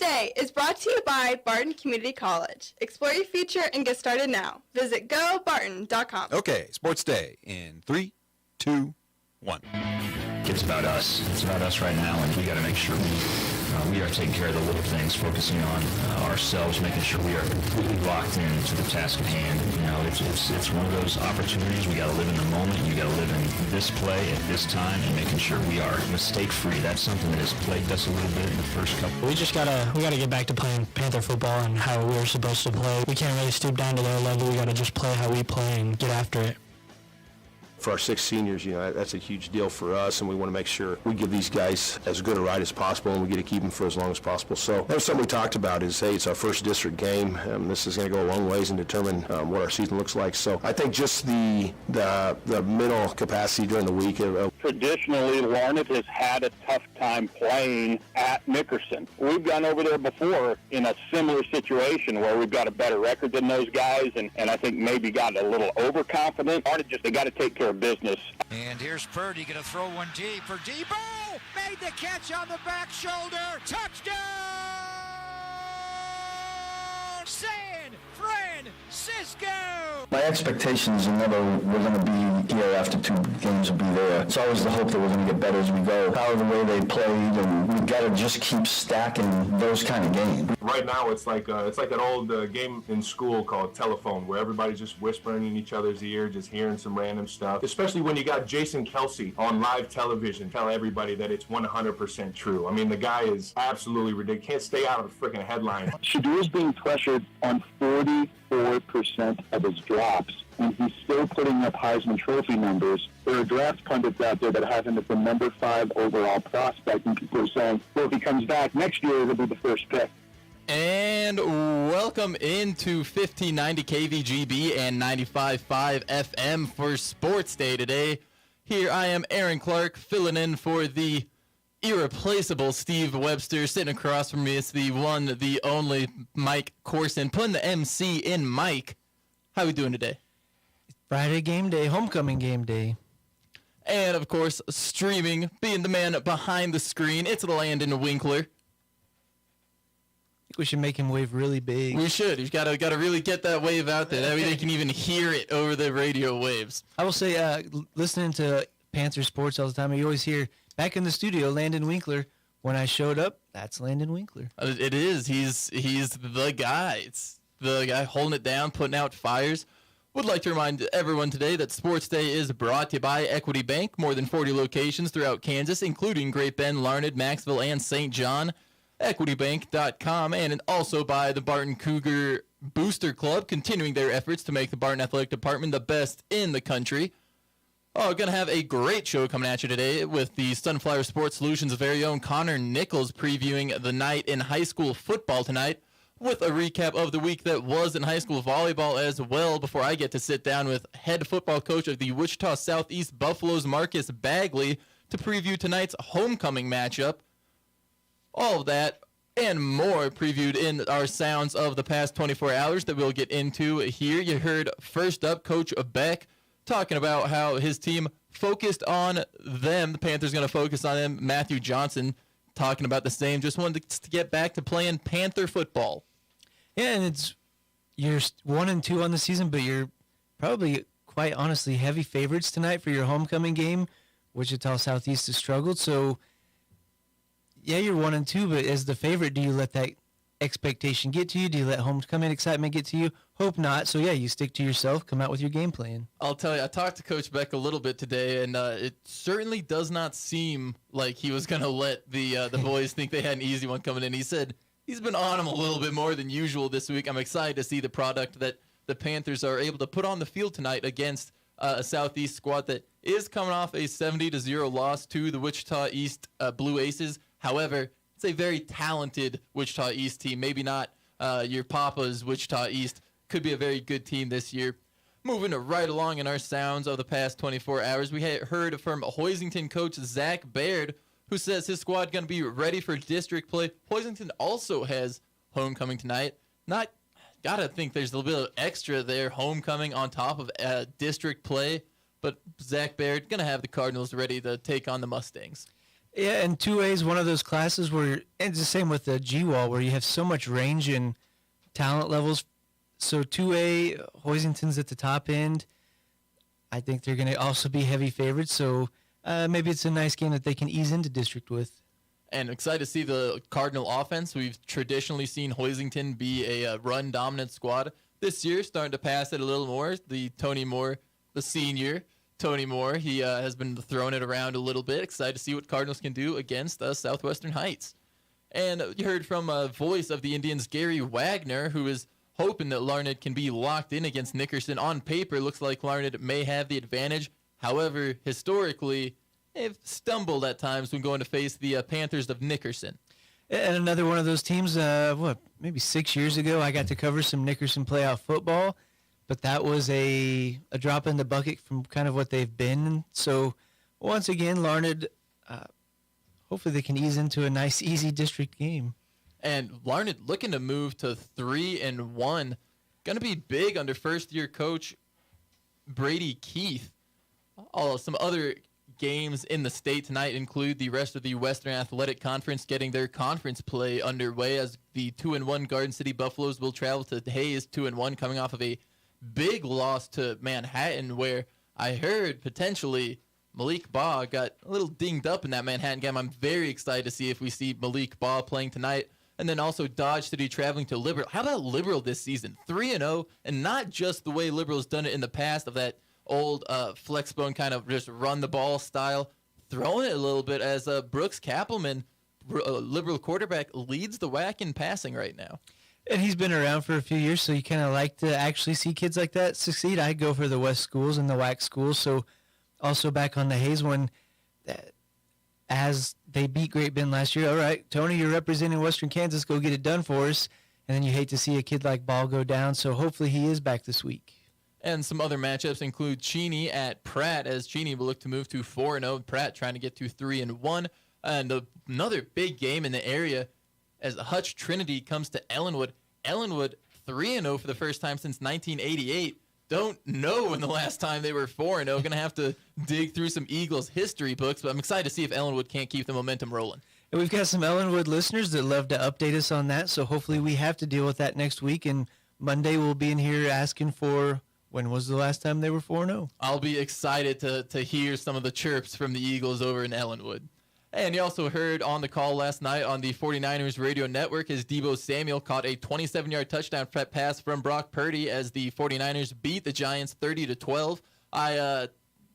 Day is brought to you by Barton Community College. Explore your future and get started now. Visit gobarton.com. Okay, Sports Day in 3, 2, 1. It's about us. It's about us right now, and we got to make sure we are taking care of the little things, focusing on ourselves, making sure we are completely locked into the task at hand. You know, it's one of those opportunities. We got to live in the moment. You got to live in this play at this time, and making sure we are mistake-free. That's something that has plagued us a little bit in the first couple. We gotta get back to playing Panther football and how we're supposed to play. We can't really stoop down to their level. We gotta just play how we play and get after it. For our 6 seniors, you know, that's a huge deal for us, and we want to make sure we give these guys as good a ride as possible, and we get to keep them for as long as possible. So that was something we talked about is, hey, it's our first district game. This is going to go a long ways and determine what our season looks like. So I think just the mental capacity during the week. Traditionally, Larned has had a tough time playing at Nickerson. We've gone over there before in a similar situation where we've got a better record than those guys, and I think maybe got a little overconfident. They got to take care of business. And here's Purdy going to throw one deep for Debo. Made the catch on the back shoulder. Touchdown! San Francisco! My expectations are never we're going to be here after 2 games will be there. It's always the hope that we're going to get better as we go. How the way they played, and we've got to just keep stacking those kind of games. Right now, it's like that old game in school called telephone, where everybody's just whispering in each other's ear, just hearing some random stuff. Especially when you got Jason Kelsey on live television telling everybody that it's 100% true. I mean, the guy is absolutely ridiculous. Can't stay out of the freaking headline. Shadur's being pressured on 44% of his drops, and he's still putting up Heisman Trophy numbers. There are draft pundits out there that have him as the number 5 overall prospect, and people are saying, well, if he comes back next year, he'll be the first pick. And welcome into 1590 KVGB and 95.5 FM for Sports Day today. Here I am, Aaron Clark, filling in for the irreplaceable Steve Webster. Sitting across from me is the one, the only Mike Corson, putting the MC in Mike. How are we doing today? Friday game day, homecoming game day. And, of course, streaming, being the man behind the screen, it's Landon Winkler. We should make him wave really big. We should. You've got to really get that wave out there. That way they can even hear it over the radio waves. I will say, listening to Panther Sports all the time, you always hear, back in the studio, Landon Winkler. When I showed up, that's Landon Winkler. It is. He's the guy. It's the guy holding it down, putting out fires. Would like to remind everyone today that Sports Day is brought to you by Equity Bank. More than 40 locations throughout Kansas, including Great Bend, Larned, Maxville, and St. John. EquityBank.com, and also by the Barton Cougar Booster Club, continuing their efforts to make the Barton Athletic Department the best in the country. Oh, going to have a great show coming at you today with the Sunflower Sports Solutions' very own Connor Nichols previewing the night in high school football tonight with a recap of the week that was in high school volleyball as well before I get to sit down with head football coach of the Wichita Southeast Buffaloes, Marcus Bagley, to preview tonight's homecoming matchup. All of that and more previewed in our sounds of the past 24 hours that we'll get into here. You heard first up Coach Beck talking about how his team focused on them. The Panthers going to focus on them. Matthew Johnson talking about the same. Just wanted to get back to playing Panther football. Yeah, and you're 1-2 on the season, but you're probably, quite honestly, heavy favorites tonight for your homecoming game. Wichita Southeast has struggled, so yeah, you're 1-2, but as the favorite, do you let that expectation get to you? Do you let homecoming excitement get to you? Hope not. So, yeah, you stick to yourself, come out with your game plan. I'll tell you, I talked to Coach Beck a little bit today, and it certainly does not seem like he was going to let the boys think they had an easy one coming in. He said he's been on them a little bit more than usual this week. I'm excited to see the product that the Panthers are able to put on the field tonight against a Southeast squad that is coming off a 70-0 loss to the Wichita East Blue Aces. However, it's a very talented Wichita East team. Maybe not your Papa's Wichita East. Could be a very good team this year. Moving right along in our sounds of the past 24 hours, we heard from Hoisington coach Zach Baird, who says his squad going to be ready for district play. Hoisington also has homecoming tonight. Gotta think there's a little bit of extra there, homecoming on top of district play. But Zach Baird going to have the Cardinals ready to take on the Mustangs. Yeah, and 2A is one of those classes where, and it's the same with the G-Wall, where you have so much range in talent levels. So 2A, Hoisington's at the top end. I think they're going to also be heavy favorites, so maybe it's a nice game that they can ease into district with. And excited to see the Cardinal offense. We've traditionally seen Hoisington be a run-dominant squad. This year, starting to pass it a little more. The senior, Tony Moore, he has been throwing it around a little bit. Excited to see what Cardinals can do against Southwestern Heights. And you heard from a voice of the Indians, Gary Wagner, who is hoping that Larned can be locked in against Nickerson. On paper, looks like Larned may have the advantage. However, historically, they've stumbled at times when going to face the Panthers of Nickerson. And another one of those teams, maybe 6 years ago, I got to cover some Nickerson playoff football, but that was a drop in the bucket from kind of what they've been. So, once again, Larned, hopefully they can ease into a nice, easy district game. And Larned looking to move to 3-1. Going to be big under first-year coach Brady Keith. Some other games in the state tonight include the rest of the Western Athletic Conference getting their conference play underway as the 2-1 Garden City Buffaloes will travel to Hayes 2-1, coming off of a big loss to Manhattan, where I heard potentially Malik Baugh got a little dinged up in that Manhattan game. I'm very excited to see if we see Malik Baugh playing tonight. And then also Dodge City traveling to Liberal. How about Liberal this season? 3-0, and not just the way Liberal's done it in the past of that old flexbone kind of just run the ball style, throwing it a little bit as Brooks Kappelman, Liberal quarterback, leads the WAC in passing right now. And he's been around for a few years, so you kind of like to actually see kids like that succeed. I go for the West schools and the WAC schools, so also back on the Hayes one, as they beat Great Bend last year. All right, Tony, you're representing Western Kansas. Go get it done for us. And then you hate to see a kid like Ball go down, so hopefully he is back this week. And some other matchups include Cheney at Pratt, as Cheney will look to move to 4-0. Pratt trying to get to 3-1. And another big game in the area as Hutch Trinity comes to Ellenwood. Ellenwood 3-0 for the first time since 1988. Don't know when the last time they were 4-0. Going to have to dig through some Eagles history books, but I'm excited to see if Ellenwood can't keep the momentum rolling. And we've got some Ellenwood listeners that love to update us on that, so hopefully we have to deal with that next week. And Monday we'll be in here asking for when was the last time they were 4-0. I'll be excited to hear some of the chirps from the Eagles over in Ellenwood. And you also heard on the call last night on the 49ers radio network as Deebo Samuel caught a 27-yard touchdown pass from Brock Purdy as the 49ers beat the Giants 30-12.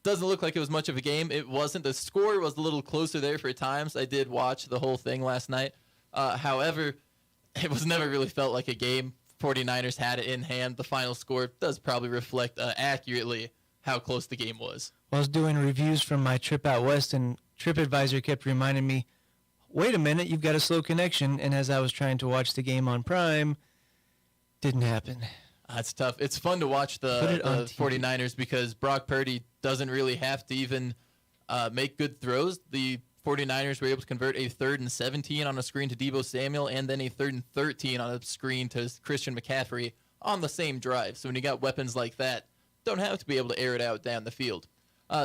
Doesn't look like it was much of a game. It wasn't. The score was a little closer there for times. I did watch the whole thing last night. However, it was never really felt like a game. 49ers had it in hand. The final score does probably reflect accurately how close the game was. I was doing reviews from my trip out west, and TripAdvisor kept reminding me, wait a minute, you've got a slow connection. And as I was trying to watch the game on Prime, didn't happen. It's tough. It's fun to watch the 49ers because Brock Purdy doesn't really have to even make good throws. The 49ers were able to convert a 3rd and 17 on a screen to Deebo Samuel and then a 3rd and 13 on a screen to Christian McCaffrey on the same drive. So when you got weapons like that, don't have to be able to air it out down the field.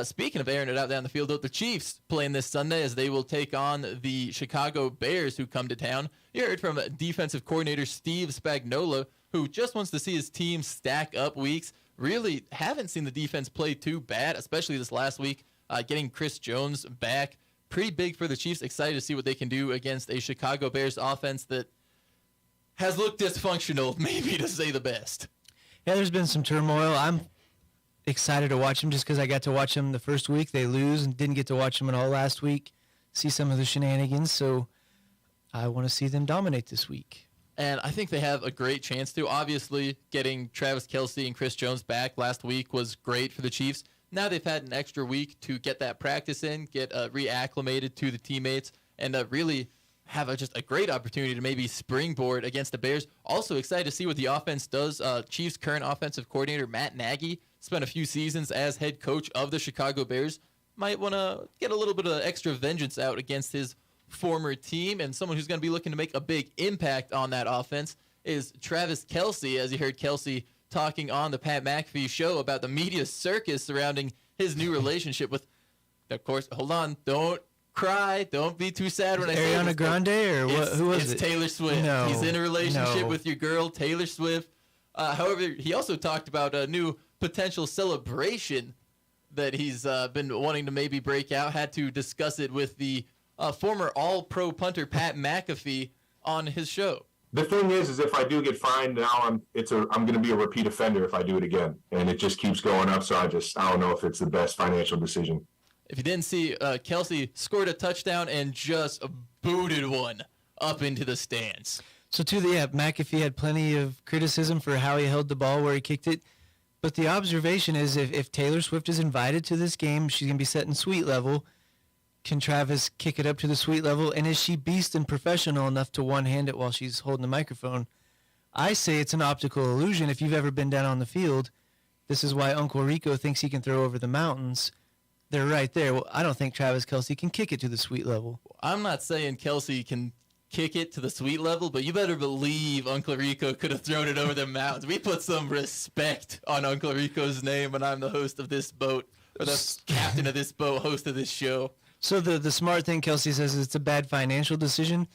Speaking of airing it out down the field, though, the Chiefs playing this Sunday as they will take on the Chicago Bears who come to town. You heard from defensive coordinator Steve Spagnuolo, who just wants to see his team stack up weeks. Really haven't seen the defense play too bad, especially this last week. Getting Chris Jones back, pretty big for the Chiefs. Excited to see what they can do against a Chicago Bears offense that has looked dysfunctional, maybe to say the best. Yeah, there's been some turmoil. I'm excited to watch them just because I got to watch them the first week. They lose and didn't get to watch them at all last week. See some of the shenanigans, so I want to see them dominate this week. And I think they have a great chance to. Obviously, getting Travis Kelce and Chris Jones back last week was great for the Chiefs. Now they've had an extra week to get that practice in, get reacclimated to the teammates, and really have just a great opportunity to maybe springboard against the Bears. Also excited to see what the offense does. Chiefs' current offensive coordinator, Matt Nagy, spent a few seasons as head coach of the Chicago Bears. Might want to get a little bit of extra vengeance out against his former team, and someone who's going to be looking to make a big impact on that offense is Travis Kelce, as you heard Kelce talking on the Pat McAfee show about the media circus surrounding his new relationship with, of course, hold on, don't cry. Don't be too sad when I say Ariana this, but Grande or what? Who was it's it? Taylor Swift. No, He's in a relationship no. with your girl, Taylor Swift. However, he also talked about a new potential celebration that he's been wanting to maybe break out. Had to discuss it with the former All-Pro punter Pat McAfee on his show. The thing is if I do get fined now, I'm going to be a repeat offender if I do it again, and it just keeps going up. So I don't know if it's the best financial decision. If you didn't see, Kelsey scored a touchdown and just booted one up into the stands. So McAfee had plenty of criticism for how he held the ball where he kicked it. But the observation is if Taylor Swift is invited to this game, she's going to be set in suite level. Can Travis kick it up to the suite level? And is she beast and professional enough to one-hand it while she's holding the microphone? I say it's an optical illusion. If you've ever been down on the field, this is why Uncle Rico thinks he can throw over the mountains. They're right there. Well, I don't think Travis Kelce can kick it to the suite level. I'm not saying Kelsey can kick it to the suite level, but you better believe Uncle Rico could have thrown it over the mountains. We put some respect on Uncle Rico's name when I'm the host of this boat, or the captain of this boat, host of this show. So the smart thing Kelsey says is it's a bad financial decision.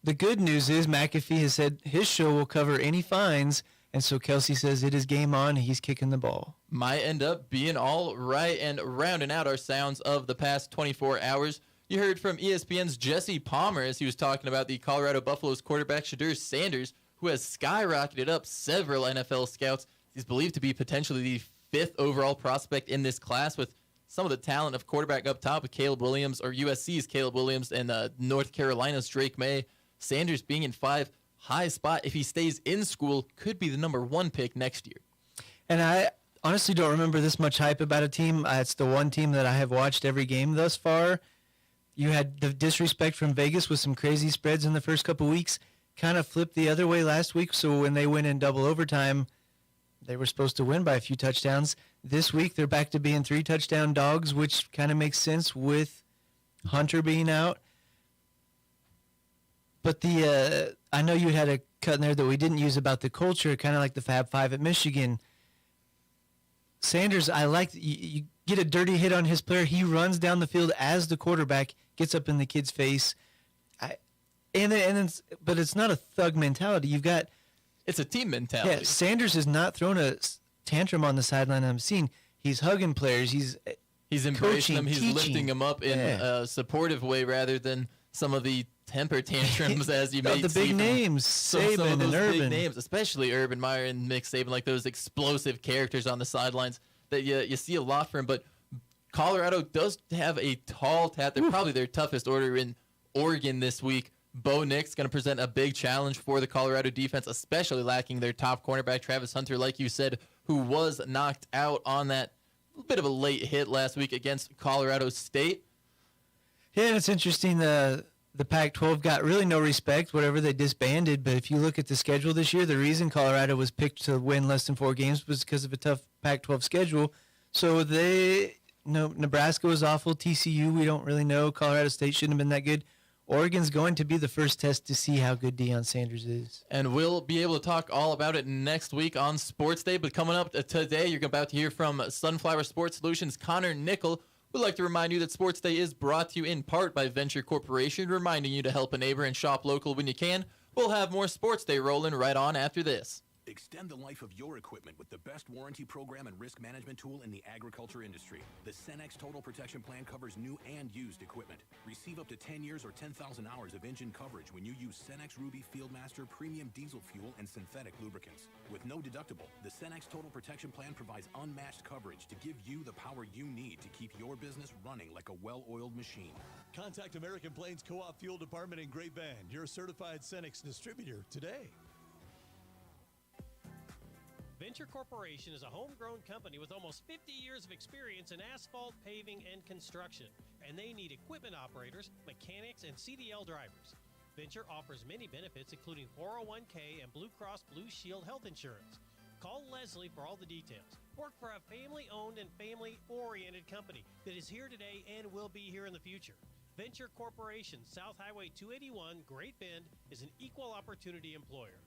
The good news is McAfee has said his show will cover any fines, and so Kelsey says it is game on. He's kicking the ball. Might end up being all right. And rounding out our sounds of the past 24 hours, you heard from ESPN's Jesse Palmer as he was talking about the Colorado Buffaloes quarterback Shedeur Sanders, who has skyrocketed up several NFL scouts. He's believed to be potentially the 5th overall prospect in this class, with some of the talent of quarterback up top with Caleb Williams, or USC's Caleb Williams, and North Carolina's Drake May. Sanders being in 5, high spot. If he stays in school, could be the number 1 pick next year. And I honestly don't remember this much hype about a team. It's the one team that I have watched every game thus far. You had the disrespect from Vegas with some crazy spreads in the first couple weeks. Kind of flipped the other way last week, so when they went in double overtime, they were supposed to win by a few touchdowns. This week, they're back to being 3-touchdown dogs, which kind of makes sense with Hunter being out. But I know you had a cut in there that we didn't use about the culture, kind of like the Fab Five at Michigan. Sanders, I like you get a dirty hit on his player. He runs down the field as the quarterback, gets up in the kid's face. But it's not a thug mentality. You've got it's a team mentality. Yeah, Sanders has not thrown a tantrum on the sideline I'm seeing. He's hugging players. He's embracing coaching, them. He's teaching. lifting them up in a supportive way rather than some of the temper tantrums as you may the see big from names, some Saban of those and Urban. big names, especially Urban Meyer and Nick Saban, like those explosive characters on the sidelines that you see a lot from. But Colorado does have a tall tat. They're probably their toughest order in Oregon this week. Bo Nix going to present a big challenge for the Colorado defense, especially lacking their top cornerback, Travis Hunter, like you said, who was knocked out on that bit of a late hit last week against Colorado State. Yeah, and it's interesting. The Pac-12 got really no respect, whatever they disbanded. But if you look at the schedule this year, the reason Colorado was picked to win less than 4 games was because of a tough Pac-12 schedule. So Nebraska was awful. TCU, we don't really know. Colorado State shouldn't have been that good. Oregon's going to be the first test to see how good Deion Sanders is. And we'll be able to talk all about it next week on Sports Day. But coming up today, you're about to hear from Sunflower Sports Solutions' Connor Nickel. We'd like to remind you that Sports Day is brought to you in part by Venture Corporation, reminding you to help a neighbor and shop local when you can. We'll have more Sports Day rolling right on after this. Extend the life of your equipment with the best warranty program and risk management tool in the agriculture industry. The Cenex Total Protection Plan covers new and used equipment. Receive up to 10 years or 10,000 hours of engine coverage when you use Cenex Ruby Fieldmaster Premium Diesel Fuel and synthetic lubricants. With no deductible, the Cenex Total Protection Plan provides unmatched coverage to give you the power you need to keep your business running like a well-oiled machine. Contact American Plains Co-op Fuel Department in Great Bend, your certified Cenex distributor, today. Venture Corporation is a homegrown company with almost 50 years of experience in asphalt, paving, and construction, and they need equipment operators, mechanics, and CDL drivers. Venture offers many benefits, including 401k and Blue Cross Blue Shield health insurance. Call Leslie for all the details. Work for a family-owned and family-oriented company that is here today and will be here in the future. Venture Corporation, South Highway 281, Great Bend, is an equal opportunity employer.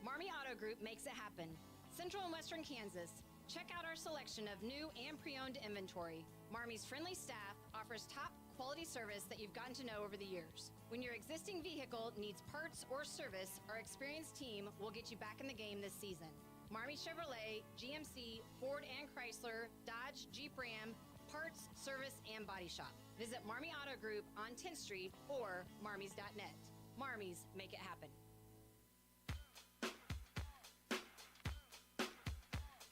Marmy Auto Group makes it happen. Central and Western Kansas. Check out our selection of new and pre-owned inventory. Marmy's friendly staff offers top quality service that you've gotten to know over the years. When your existing vehicle needs parts or service, our experienced team will get you back in the game this season. Marmy Chevrolet, GMC, Ford and Chrysler, Dodge, Jeep Ram, parts, service, and body shop. Visit Marmy Auto Group on 10th Street or marmys.net. Marmys, make it happen.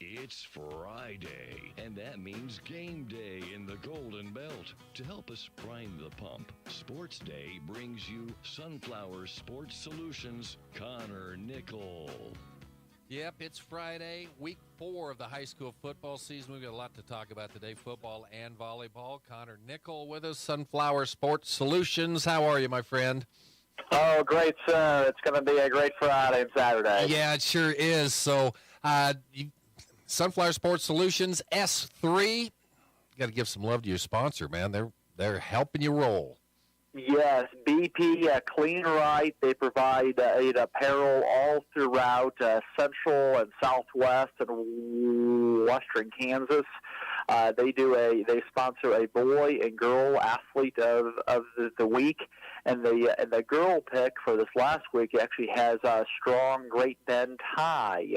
It's Friday, and that means game day in the Golden Belt. To help us prime the pump, Sports Day brings you Sunflower Sports Solutions, Connor Nickel. Yep, it's Friday, week 4 of the high school football season. We've got a lot to talk about today, football and volleyball. Connor Nickel with us, Sunflower Sports Solutions. How are you, my friend? Oh, great, sir. It's going to be a great Friday and Saturday. Yeah, it sure is. So, Sunflower Sports Solutions, S3. You got to give some love to your sponsor, man. They're helping you roll. Yes, BP Clean Right. They provide apparel all throughout central and southwest and western Kansas. They sponsor a boy and girl athlete of the week, and the girl pick for this last week actually has a strong Great Bend tie.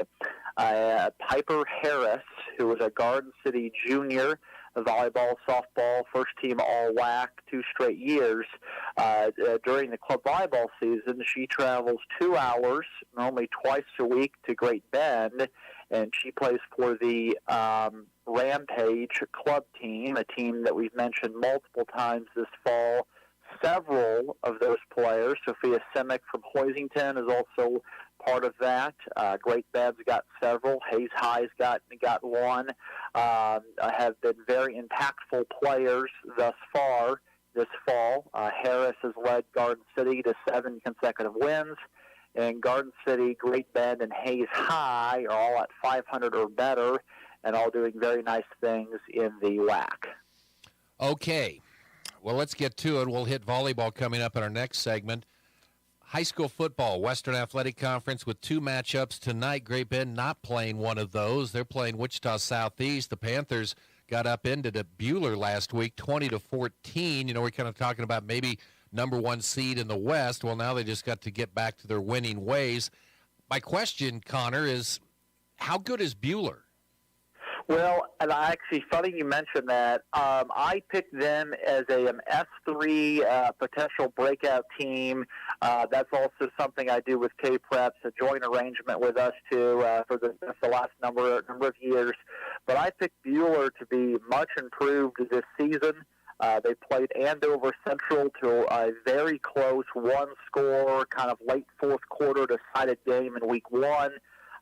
Piper Harris, who was a Garden City junior, volleyball, softball, first team All-WAC 2 straight years. During the club volleyball season, she travels 2 hours, normally twice a week, to Great Bend, and she plays for the Rampage club team, a team that we've mentioned multiple times this fall. Several of those players, Sophia Simic from Hoisington is also part of that. Great Bend's got several. Hayes High's got one. Have been very impactful players thus far this fall. Harris has led Garden City to 7 consecutive wins. And Garden City, Great Bend, and Hayes High are all at 500 or better and all doing very nice things in the WAC. Okay. Well, let's get to it. We'll hit volleyball coming up in our next segment. High school football, Western Athletic Conference with 2 matchups tonight. Great Bend not playing one of those. They're playing Wichita Southeast. The Panthers got upended at Buhler last week, 20-14. You know, we're kind of talking about maybe number 1 seed in the West. Well, now they just got to get back to their winning ways. My question, Connor, is how good is Buhler? Well, and actually, funny you mentioned that. I picked them as a S3 potential breakout team. That's also something I do with K-Preps, a joint arrangement with us too for the last number of years. But I picked Buhler to be much improved this season. They played Andover Central to a very close one-score, kind of late fourth quarter decided game in week 1.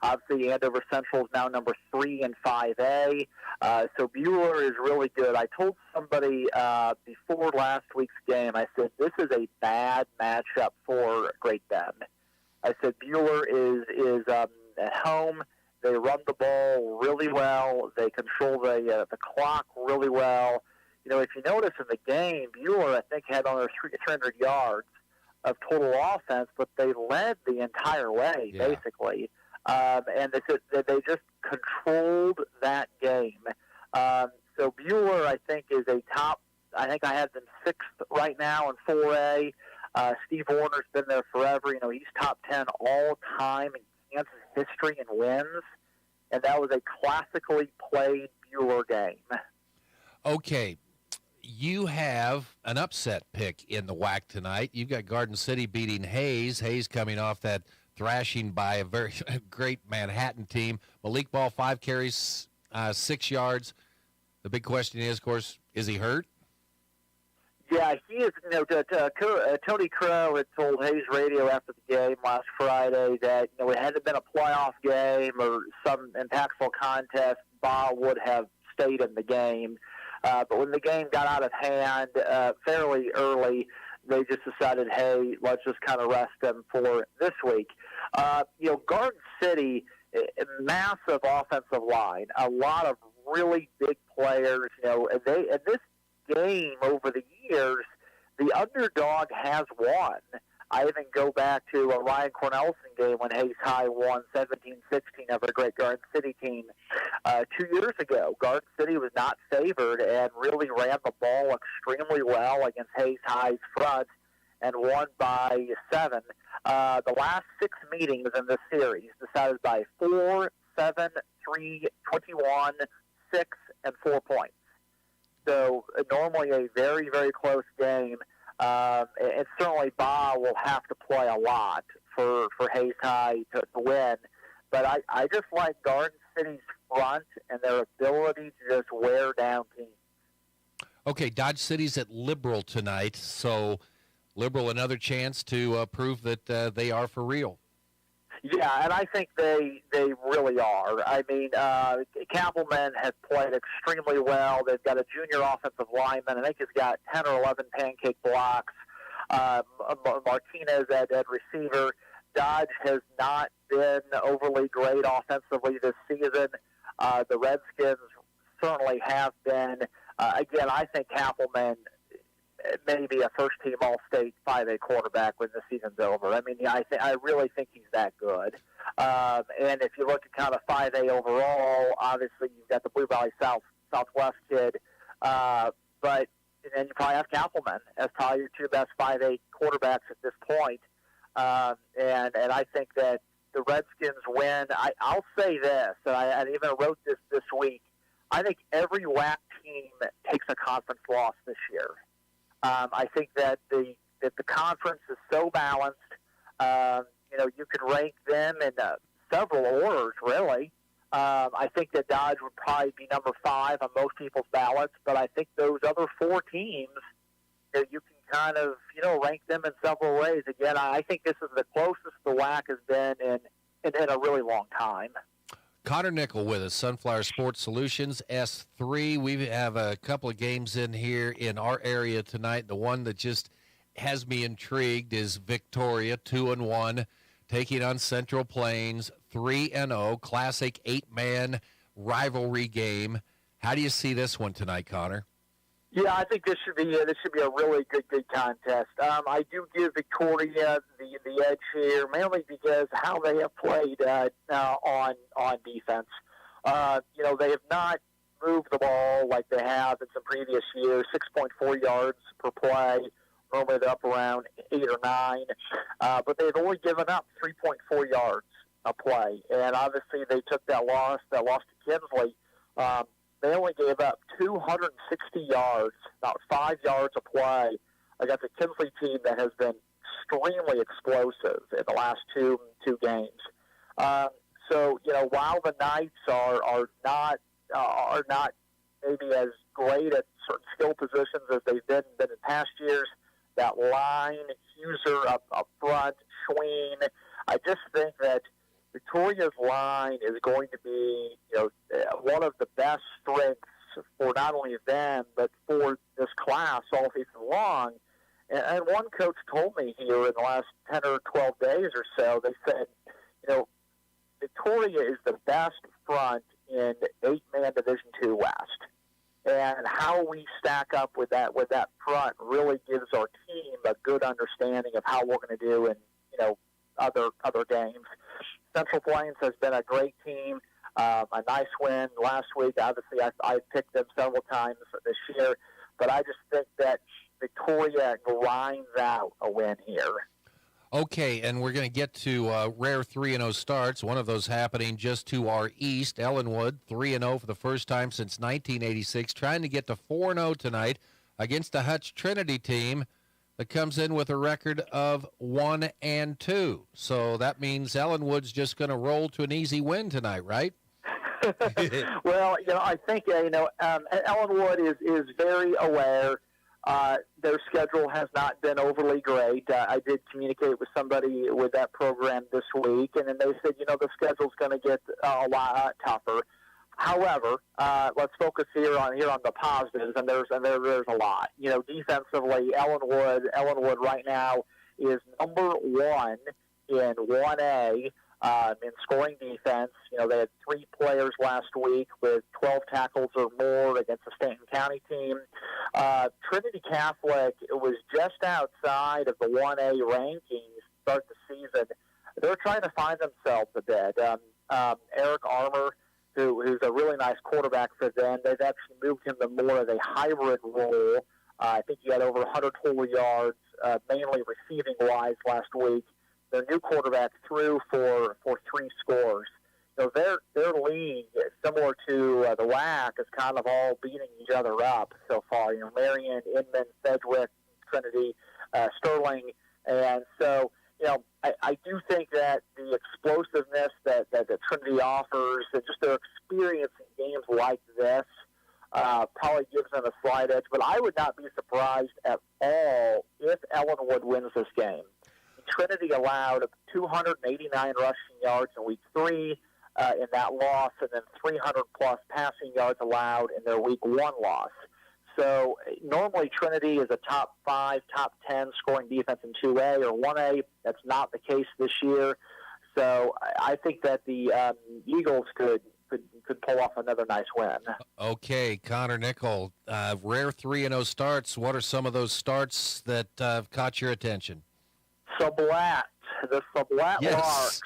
Obviously, Andover Central is now number 3 in 5A. So Buhler is really good. I told somebody before last week's game, I said, this is a bad matchup for Great Bend. I said, Buhler is at home. They run the ball really well. They control the clock really well. You know, if you notice in the game, Buhler, I think, had under 300 yards of total offense, but they led the entire way, basically. And they just controlled that game. So Buhler, I think, is a top. I think I have them 6th right now in 4A. Steve Warner's been there forever. You know, he's top 10 all time in Kansas history in wins, and that was a classically played Buhler game. Okay. You have an upset pick in the WAC tonight. You've got Garden City beating Hayes. Hayes coming off that thrashing by a very great Manhattan team. Malik Ball, 5 carries, 6 yards. The big question is, of course, is he hurt? Yeah, he is. You know, Tony Crow had told Hayes Radio after the game last Friday that, you know, it hadn't been a playoff game or some impactful contest, Ball would have stayed in the game. But when the game got out of hand fairly early, they just decided, hey, let's just kind of rest them for this week. You know, Garden City, massive offensive line, a lot of really big players. You know, and this game over the years, the underdog has won. I even go back to a Ryan Cornelison game when Hayes High won 17-16 over a great Garden City team 2 years ago. Garden City was not favored and really ran the ball extremely well against Hayes High's front and won by 7. The last 6 meetings in this series decided by 4, 7, 3, 21, 6, and 4 points. So normally a very, very close game. And certainly Baugh will have to play a lot for Hayes High to win. But I just like Garden City's front and their ability to just wear down teams. Okay, Dodge City's at Liberal tonight, so Liberal another chance to prove that they are for real. Yeah, and I think they really are. I mean, Kappelman has played extremely well. They've got a junior offensive lineman. I think he's got 10 or 11 pancake blocks. Martinez at receiver. Dodge has not been overly great offensively this season. The Redskins certainly have been. Again, I think Kappelman may be a first-team All-State 5A quarterback when the season's over. I mean, I really think he's that good. And if you look at kind of 5A overall, obviously you've got the Blue Valley Southwest kid, but then you probably have Kappelman as probably your 2 best 5A quarterbacks at this point. And I think that the Redskins win. I'll say this, and I even wrote this week. I think every WAC team takes a conference loss this year. I think that the conference is so balanced. You could rank them in several orders, really. I think that Dodge would probably be number 5 on most people's ballots, but I think those other 4 teams, you can kind of, rank them in several ways. Again, I think this is the closest the WAC has been in a really long time. Connor Nickel with us, Sunflower Sports Solutions, S3. We have a couple of games in here in our area tonight. The one that just has me intrigued is Victoria, 2-1, taking on Central Plains, 3-0, classic 8-man rivalry game. How do you see this one tonight, Connor? Yeah, I think this should be a really good contest. I do give Victoria the edge here, mainly because how they have played on defense. They have not moved the ball like they have in some previous years. 6.4 yards per play. Normally they're up around 8 or 9, but they've only given up 3.4 yards a play. And obviously they took that loss to Kinsley. They only gave up 260 yards, about 5 yards a play, against a Kinsley team that has been extremely explosive in the last two games. So while the Knights are not maybe as great at certain skill positions as they've been in past years, that line, Huser up front, Schween, I just think that Victoria's line is going to be, one of the best strengths for not only them, but for this class all season long. And one coach told me here in the last 10 or 12 days or so, they said, Victoria is the best front in 8-man Division II West. And how we stack up with that front really gives our team a good understanding of how we're going to do in, other games. Central Plains has been a great team, a nice win last week. Obviously, I picked them several times this year, but I just think that Victoria grinds out a win here. Okay, and we're going to get to rare 3-0 starts. One of those happening just to our east. Ellenwood, 3-0 for the first time since 1986, trying to get to 4-0 tonight against a Hutch Trinity team that comes in with a record of 1-2. So that means Ellenwood's just going to roll to an easy win tonight, right? Well, I think Ellenwood is very aware. Their schedule has not been overly great. I did communicate with somebody with that program this week, and then they said, the schedule's going to get a lot tougher. However, let's focus here on the positives, and there's a lot. Defensively, Ellenwood right now is number 1 in 1A in scoring defense. They had 3 players last week with 12 tackles or more against the Stanton County team. Trinity Catholic was just outside of the 1A rankings to start the season. They're trying to find themselves a bit. Eric Armour, who's a really nice quarterback for them, they've actually moved him to more of a hybrid role. I think he had over 100 total yards, mainly receiving-wise last week. Their new quarterback threw for 3 scores. Their league, similar to the WAC, is kind of all beating each other up so far. Marion, Inman, Sedgwick, Trinity, Sterling. And so, I do think that the explosiveness that Trinity offers and just their experience in games like this probably gives them a slight edge. But I would not be surprised at all if Ellenwood wins this game. Trinity allowed 289 rushing yards in week 3 in that loss, and then 300-plus passing yards allowed in their week 1 loss. So normally Trinity is a top 5, top 10 scoring defense in 2A or 1A. That's not the case this year. So I think that the Eagles could pull off another nice win. Okay, Connor Nickel, rare 3-0 starts. What are some of those starts that caught your attention? Sublette, the Sublette Yes. Larks.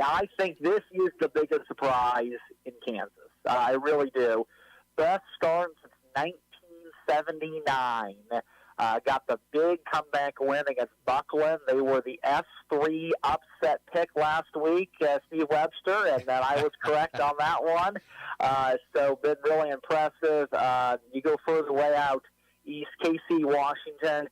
I think this is the biggest surprise in Kansas. I really do. Best start since 1979. Got the big comeback win against Buckland. They were the S3 upset pick last week, Steve Webster, and then I was correct on that one. So been really impressive. You go further way out east, KC Washington,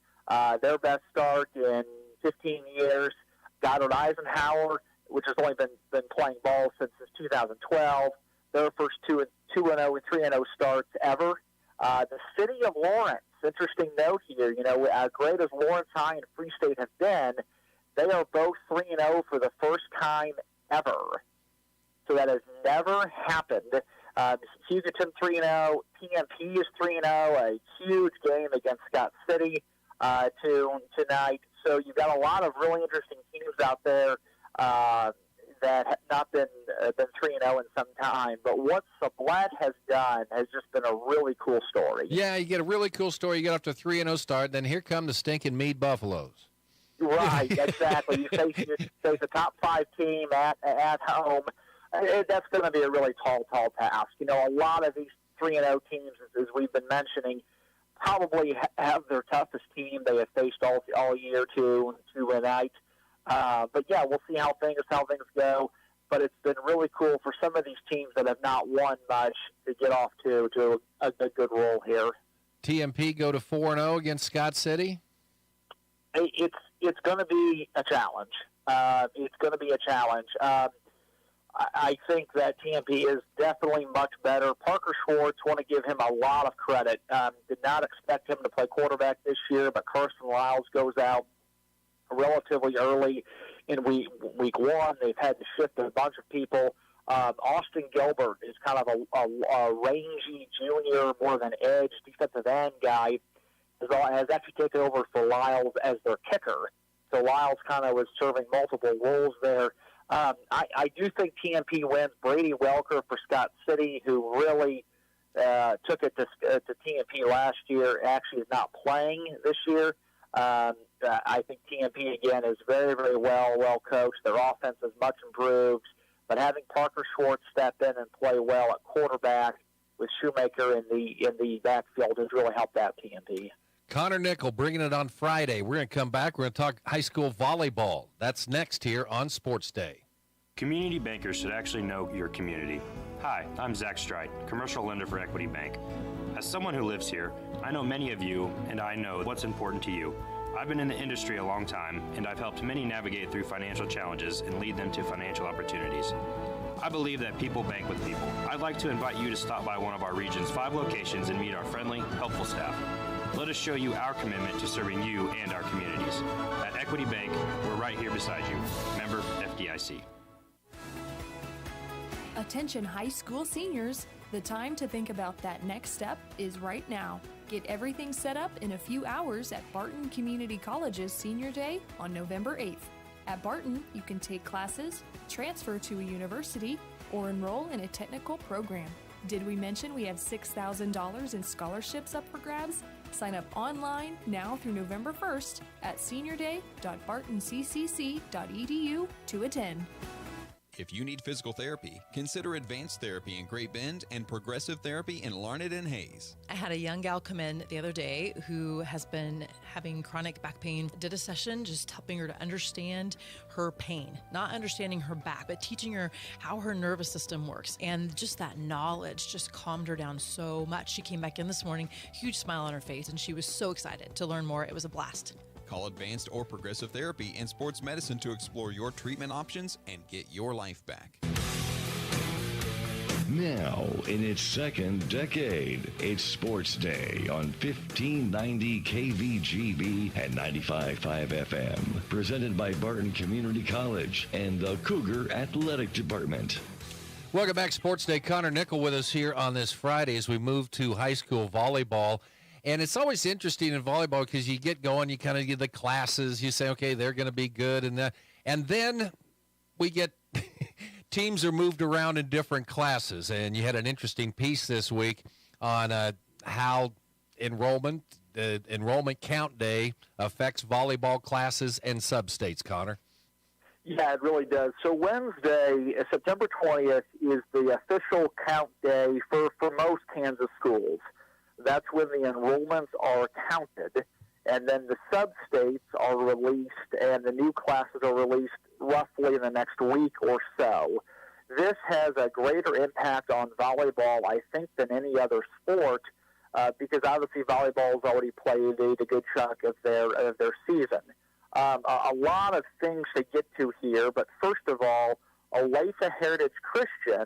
their best start in 15 years. Goddard Eisenhower, which has only been playing ball since 2012. Their first 2-0 and 3-0 starts ever. The city of Lawrence, interesting note here, as great as Lawrence High and Free State have been, they are both 3-0 for the first time ever. So that has never happened. Hugoton 3-0, TMP is 3-0, a huge game against Scott City tonight. So you've got a lot of really interesting teams out there that have not been 3-0 in some time. But what Sublette has done has just been a really cool story. Yeah, you get a really cool story. You get off to a 3-0 start, then here come the stinking Meade Buffaloes. Right, exactly. You face a top 5 team at home. That's going to be a really tall task. A lot of these 3-0 teams, as we've been mentioning, probably have their toughest team they have faced all year to night. But yeah, we'll see how things go. But it's been really cool for some of these teams that have not won much to get off to a good roll here. TMP go to 4-0 against Scott City? It's going to be a challenge. I think that TMP is definitely much better. Parker Schwartz, want to give him a lot of credit. Did not expect him to play quarterback this year, but Carson Lyles goes out relatively early in week 1. They've had to shift a bunch of people. Austin Gilbert is kind of a rangy junior, more of an edge defensive end guy, has actually taken over for Lyles as their kicker. So Lyles kind of was serving multiple roles there. I do think TMP wins. Brady Welker for Scott City, who really took it to TMP last year, actually is not playing this year. I think TMP, again, is very, very well coached. Their offense is much improved. But having Parker Schwartz step in and play well at quarterback with Shoemaker in the backfield has really helped out TMP. Connor Nickel bringing it on Friday. We're going to come back. We're going to talk high school volleyball. That's next here on Sports Day. Community bankers should actually know your community. Hi, I'm Zach Stride, commercial lender for Equity Bank. As someone who lives here, I know many of you, and I know what's important to you. I've been in the industry a long time, and I've helped many navigate through financial challenges and lead them to financial opportunities. I believe that people bank with people. I'd like to invite you to stop by one of our region's 5 locations and meet our friendly, helpful staff. Let us show you our commitment to serving you and our communities. At Equity Bank, we're right here beside you. Member FDIC. Attention high school seniors, the time to think about that next step is right now. Get everything set up in a few hours at Barton Community College's Senior Day on November 8th. At Barton, you can take classes, transfer to a university, or enroll in a technical program. Did we mention we have $6,000 in scholarships up for grabs? Sign up online now through November 1st at seniorday.bartoncccc.edu to attend. If you need physical therapy, consider Advanced Therapy in Great Bend and Progressive Therapy in Larned and Hayes. I had a young gal come in the other day who has been having chronic back pain. Did a session just helping her to understand her pain, not understanding her back, but teaching her how her nervous system works. And just that knowledge just calmed her down so much. She came back in this morning, huge smile on her face, and she was so excited to learn more. It was a blast. Call Advanced or Progressive Therapy and Sports Medicine to explore your treatment options and get your life back. Now, in its second decade, it's Sports Day on 1590 KVGB and 95.5 FM. Presented by Barton Community College and the Cougar Athletic Department. Welcome back, Sports Day. Connor Nickel with us here on this Friday as we move to high school volleyball. And it's always interesting in volleyball because you get going, you kind of get the classes, you say, okay, they're going to be good. And then we get teams are moved around in different classes. And you had an interesting piece this week on how enrollment count day affects volleyball classes and sub-states, Connor. Yeah, it really does. So Wednesday, September 20th, is the official count day for most Kansas schools. That's when the enrollments are counted, and then the sub-states are released, and the new classes are released roughly in the next week or so. This has a greater impact on volleyball, I think, than any other sport, because obviously volleyball has already played a good chunk of their season. A lot of things to get to here, but first of all, Olathe Heritage Christian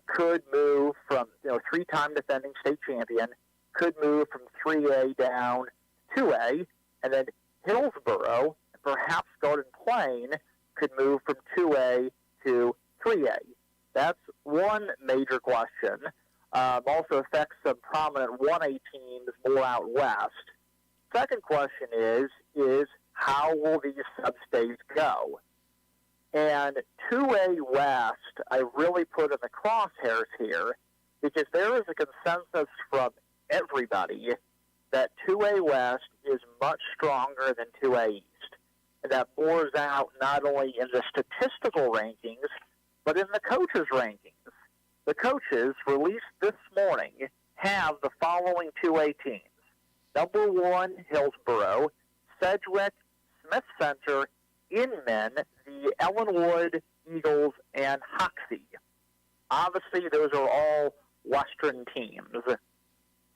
could move from, three-time defending state champion, could move from 3A down to 2A, and then Hillsboro, and perhaps Garden Plain, could move from 2A to 3A. That's one major question. Also affects some prominent 1A teams more out west. Second question is how will these sub-states go? And 2A West, I really put in the crosshairs here, because there is a consensus from everybody that 2A West is much stronger than 2A East. And that bores out not only in the statistical rankings, but in the coaches' rankings. The coaches released this morning have the following 2A teams. Number 1, Hillsboro, Sedgwick, Smith Center, Inman, the Ellenwood Eagles, and Hoxie. Obviously, those are all Western teams.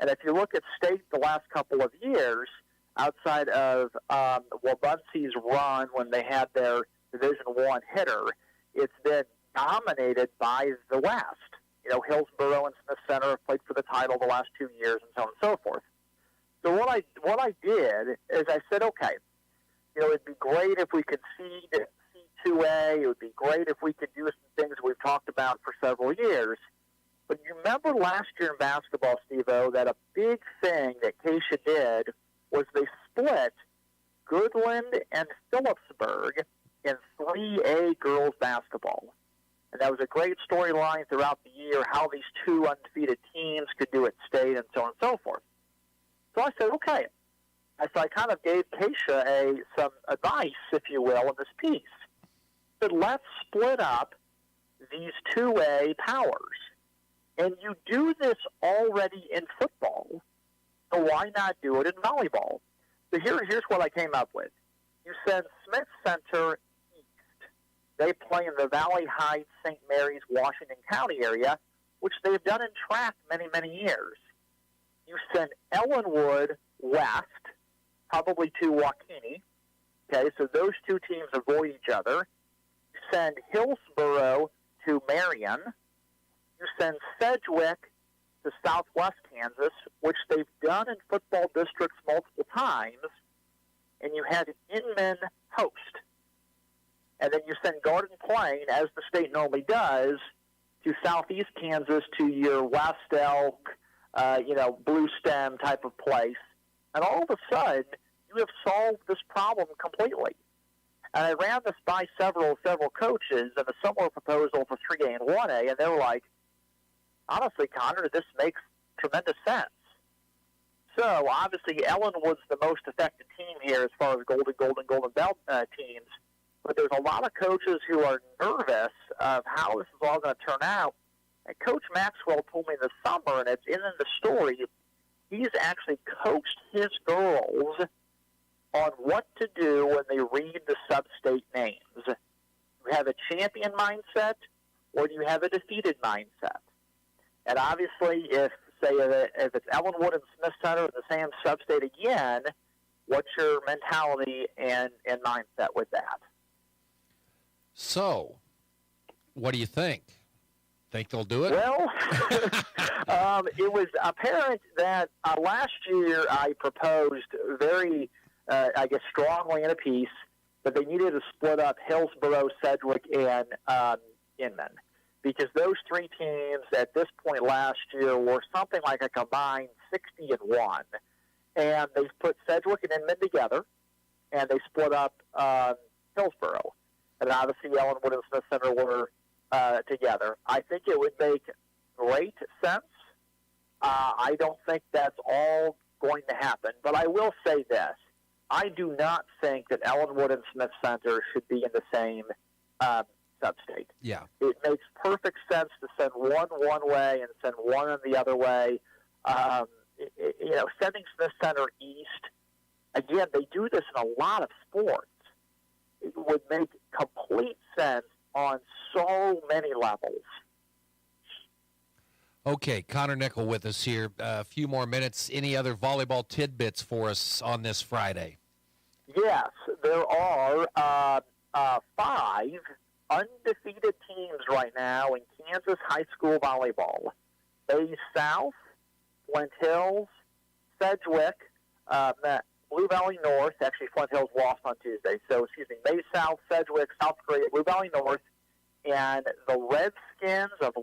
And if you look at state the last couple of years, outside of Wabunsie's run when they had their Division I hitter, it's been dominated by the West. Hillsboro and Smith Center have played for the title the last 2 years, and so on and so forth. So what I did is I said, okay, it'd be great if we could seed C2A. It would be great if we could do some things we've talked about for several years. But you remember last year in basketball, Steve-O, that a big thing that Keisha did was they split Goodland and Phillipsburg in 3A girls basketball. And that was a great storyline throughout the year, how these two undefeated teams could do at state and so on and so forth. So I said, okay. So I kind of gave Keisha some advice, if you will, in this piece. I said, let's split up these 2A powers. And you do this already in football, so why not do it in volleyball? So here's what I came up with. You send Smith Center east. They play in the Valley Heights, St. Mary's, Washington County area, which they've done in track many, many years. You send Ellenwood west, probably to Waukene. Okay, so those two teams avoid each other. You send Hillsboro to Marion. You send Sedgwick to southwest Kansas, which they've done in football districts multiple times, and you had Inman host. And then you send Garden Plain, as the state normally does, to southeast Kansas to your West Elk, Blue Stem type of place. And all of a sudden, you have solved this problem completely. And I ran this by several coaches and a similar proposal for 3A and 1A, and they were like, honestly, Connor, this makes tremendous sense. So, obviously, Ellenwood's the most affected team here as far as Golden Belt teams. But there's a lot of coaches who are nervous of how this is all going to turn out. And Coach Maxwell told me this summer, and it's in the story, he's actually coached his girls on what to do when they read the sub-state names. Do you have a champion mindset, or do you have a defeated mindset? And obviously, if it's Ellenwood and Smith Center in the same sub-state again, what's your mentality and mindset with that? So, what do you think? Think they'll do it? Well, it was apparent that last year I proposed very, strongly in a piece that they needed to split up Hillsborough, Sedgwick, and Inman. Because those three teams at this point last year were something like a combined 60-1. And they put Sedgwick and Inman together, and they split up Hillsborough. And obviously Ellenwood and Smith Center were together. I think it would make great sense. I don't think that's all going to happen. But I will say this. I do not think that Ellenwood and Smith Center should be in the same sub-state. Yeah. It makes perfect sense to send one way and send one the other way. Sending Smith Center east, again, they do this in a lot of sports. It would make complete sense on so many levels. Okay, Connor Nickel with us here. A few more minutes. Any other volleyball tidbits for us on this Friday? Yes, there are 5 undefeated teams right now in Kansas high school volleyball. Bay South, Flint Hills, Sedgwick, Blue Valley North. Actually, Flint Hills lost on Tuesday. So, Bay South, Sedgwick, South Korea, Blue Valley North, and the Redskins of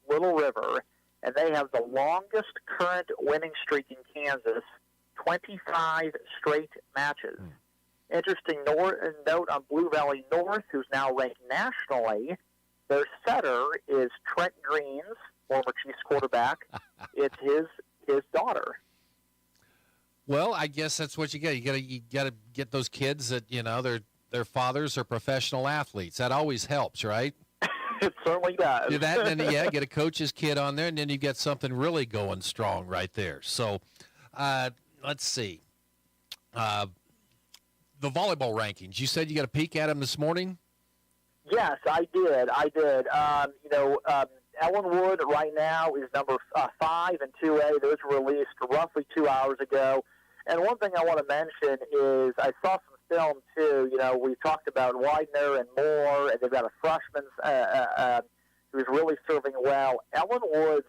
Little River. And they have the longest current winning streak in Kansas, 25 straight matches. Interesting note on Blue Valley North, who's now ranked nationally. Their setter is Trent Greens, former Chiefs quarterback. It's his daughter. Well, I guess that's what you get. You got to get those kids that their fathers are professional athletes. That always helps, right? It certainly does. Do that, and then get a coach's kid on there, and then you get something really going strong right there. So, let's see. The volleyball rankings. You said you got a peek at them this morning? Yes, I did. Ellenwood right now is number 5 in 2A. Those were released roughly 2 hours ago. And one thing I want to mention is I saw some film, too. We talked about Widener and Moore, and they've got a freshman who's really serving well. Ellenwood's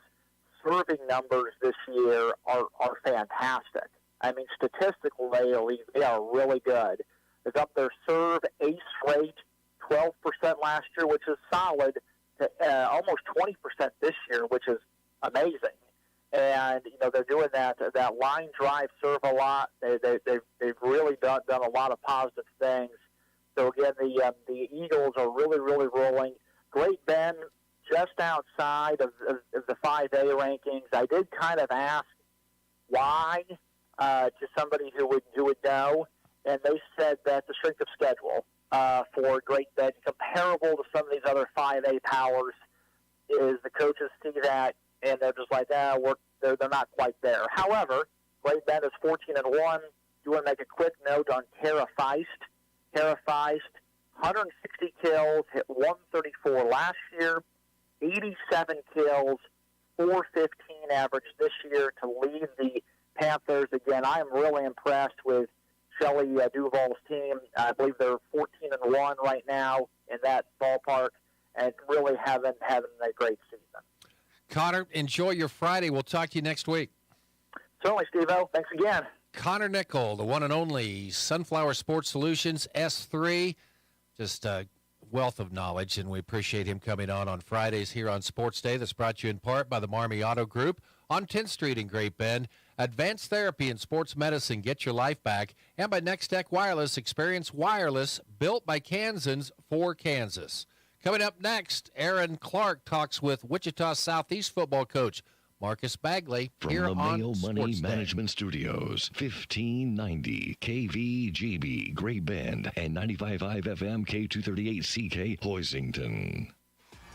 serving numbers this year are fantastic. I mean, statistically, they are really good. It's up their serve ace rate, 12% last year, which is solid, to almost 20% this year, which is amazing. And they're doing that line drive serve a lot. They've really done a lot of positive things. So again, the Eagles are really rolling. Great Bend just outside of the 5A rankings. I did kind of ask why to somebody who would know, and they said that the strength of schedule for Great Bend, comparable to some of these other 5A powers, is the coaches see that and they're just like, they're not quite there. However, Great Bend is 14-1. You want to make a quick note on Tara Feist. Tara Feist, 160 kills, hit 134 last year, 87 kills, 415 average this year to lead the Panthers. Again, I am really impressed with Shelley Duval's team. I believe they're 14-1 right now in that ballpark, and really having a great season. Connor, enjoy your Friday. We'll talk to you next week. Certainly, Steve-O. Thanks again. Connor Nickel, the one and only Sunflower Sports Solutions, S3. Just a wealth of knowledge, and we appreciate him coming on Fridays here on Sports Day. That's brought to you in part by the Marmy Auto Group on 10th Street in Great Bend. Advanced Therapy in Sports Medicine, get your life back. And by Next Tech Wireless, experience wireless built by Kansans for Kansas. Coming up next, Aaron Clark talks with Wichita Southeast football coach Marcus Bagley From here the on Mayo Money Sports Day. Management Studios, 1590 KVGB, Great Bend, and 95.5 FM K238CK, Hoisington.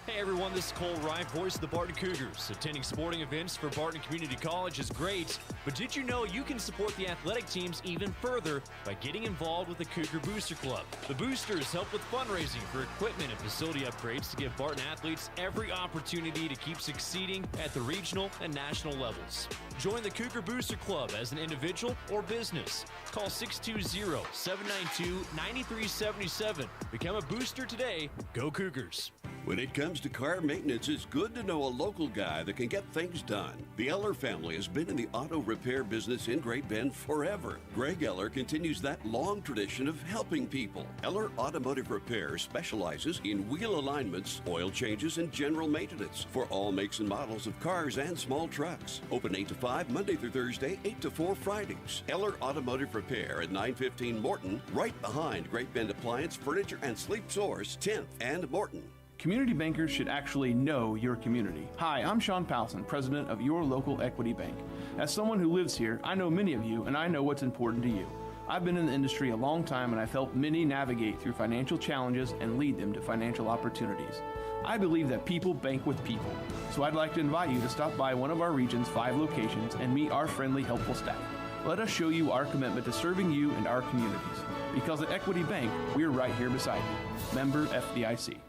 Hey everyone, this is Cole Wright, voice of the Barton Cougars. Attending sporting events for Barton Community College is great, but did you know you can support the athletic teams even further by getting involved with the Cougar Booster Club? The Boosters help with fundraising for equipment and facility upgrades to give Barton athletes every opportunity to keep succeeding at the regional and national levels. Join the Cougar Booster Club as an individual or business. Call 620-792-9377. Become a booster today. Go Cougars. When it comes to car maintenance, it's good to know a local guy that can get things done. The Eller family has been in the auto repair business in Great Bend forever. Greg Eller continues that long tradition of helping people. Eller Automotive Repair specializes in wheel alignments, oil changes, and general maintenance for all makes and models of cars and small trucks. Open 8 to 5 Monday through Thursday, 8 to 4 Fridays. Eller Automotive Repair at 915 Morton, right behind Great Bend Appliance, Furniture, and Sleep Source, 10th and Morton. Community bankers should actually know your community. Hi, I'm Sean Powelson, president of Your Local Equity Bank. As someone who lives here, I know many of you and I know what's important to you. I've been in the industry a long time and I've helped many navigate through financial challenges and lead them to financial opportunities. I believe that people bank with people, so I'd like to invite you to stop by one of our region's 5 locations and meet our friendly, helpful staff. Let us show you our commitment to serving you and our communities. Because at Equity Bank, we're right here beside you. Member FDIC.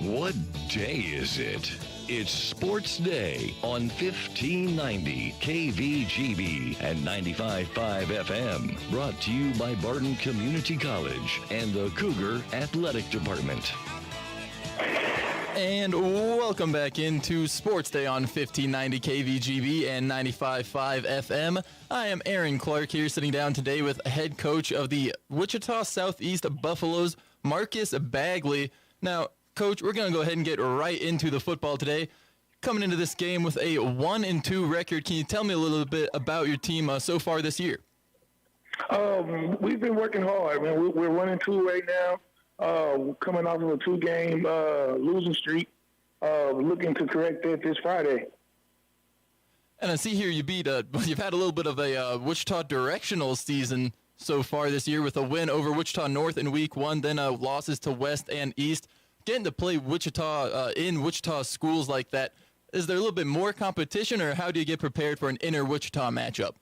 What day is it? It's Sports Day on 1590 KVGB and 95.5 FM. Brought to you by Barton Community College and the Cougar Athletic Department. And welcome back into Sports Day on 1590 KVGB and 95.5 FM. I am Aaron Clark here, sitting down today with head coach of the Wichita Southeast Buffaloes, Marcus Bagley. Now, Coach, we're going to go ahead and get right into the football today. Coming into this game with a 1-2 record, can you tell me a little bit about your team so far this year? We've been working hard, man. We're 1-2 right now. Coming off of a 2-game losing streak, looking to correct that this Friday. And I see here you've had a little bit of a Wichita directional season so far this year with a win over Wichita North in Week 1, then losses to West and East. Getting to play Wichita in Wichita schools like that, is there a little bit more competition, or how do you get prepared for an inner Wichita matchup?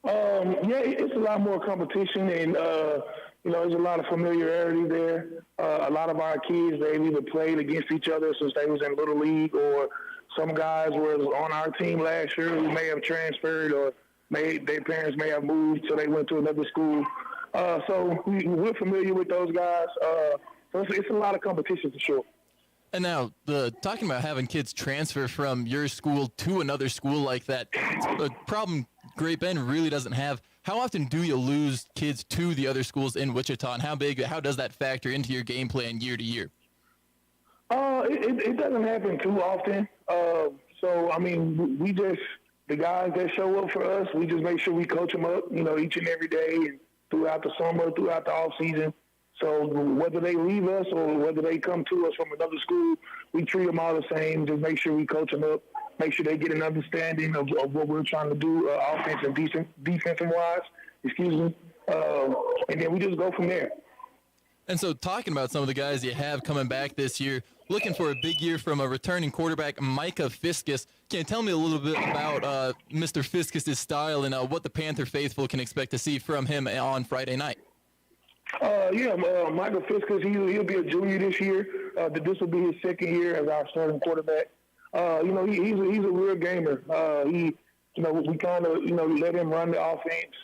Yeah, it's a lot more competition, and there's a lot of familiarity there. A lot of our kids, they've either played against each other since they was in Little League, or some guys were on our team last year who may have transferred, or their parents may have moved, so they went to another school. So we're familiar with those guys. So it's a lot of competition for sure. And now, talking about having kids transfer from your school to another school like that, a problem Great Bend really doesn't have. How often do you lose kids to the other schools in Wichita, and how does that factor into your game plan year to year? It doesn't happen too often. So, I mean, the guys that show up for us, we just make sure we coach them up, each and every day and throughout the summer, throughout the off season. So whether they leave us or whether they come to us from another school, we treat them all the same. Just make sure we coach them up, make sure they get an understanding of what we're trying to do, offense and defensive-wise, and then we just go from there. And so talking about some of the guys you have coming back this year, looking for a big year from a returning quarterback, Micah Fiskus. Can you tell me a little bit about Mr. Fiskus' style and what the Panther faithful can expect to see from him on Friday night? Michael Fiskus, he'll be a junior this year. This will be his second year as our starting quarterback. He's a real gamer. We kind of, let him run the offense.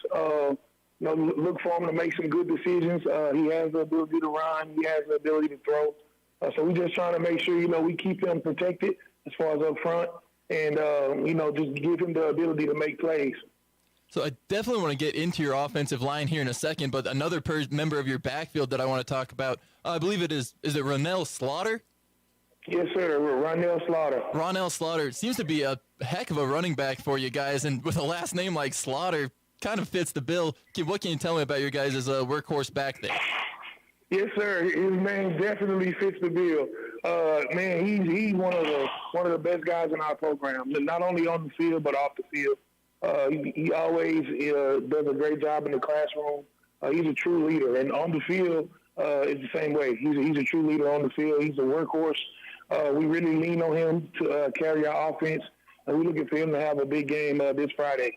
Look for him to make some good decisions. He has the ability to run. He has the ability to throw. So we're just trying to make sure, we keep him protected as far as up front and, just give him the ability to make plays. So I definitely want to get into your offensive line here in a second, but another member of your backfield that I want to talk about, I believe it is it Ronell Slaughter? Yes, sir. Ronell Slaughter. Ronell Slaughter seems to be a heck of a running back for you guys, and with a last name like Slaughter, kind of fits the bill. What can you tell me about your guys' workhorse back there? Yes, sir. His name definitely fits the bill. Man, he's one of the best guys in our program. Not only on the field but off the field. He always does a great job in the classroom. He's a true leader, and on the field, it's the same way. He's a true leader on the field. He's a workhorse. We really lean on him to carry our offense, and we're looking for him to have a big game this Friday.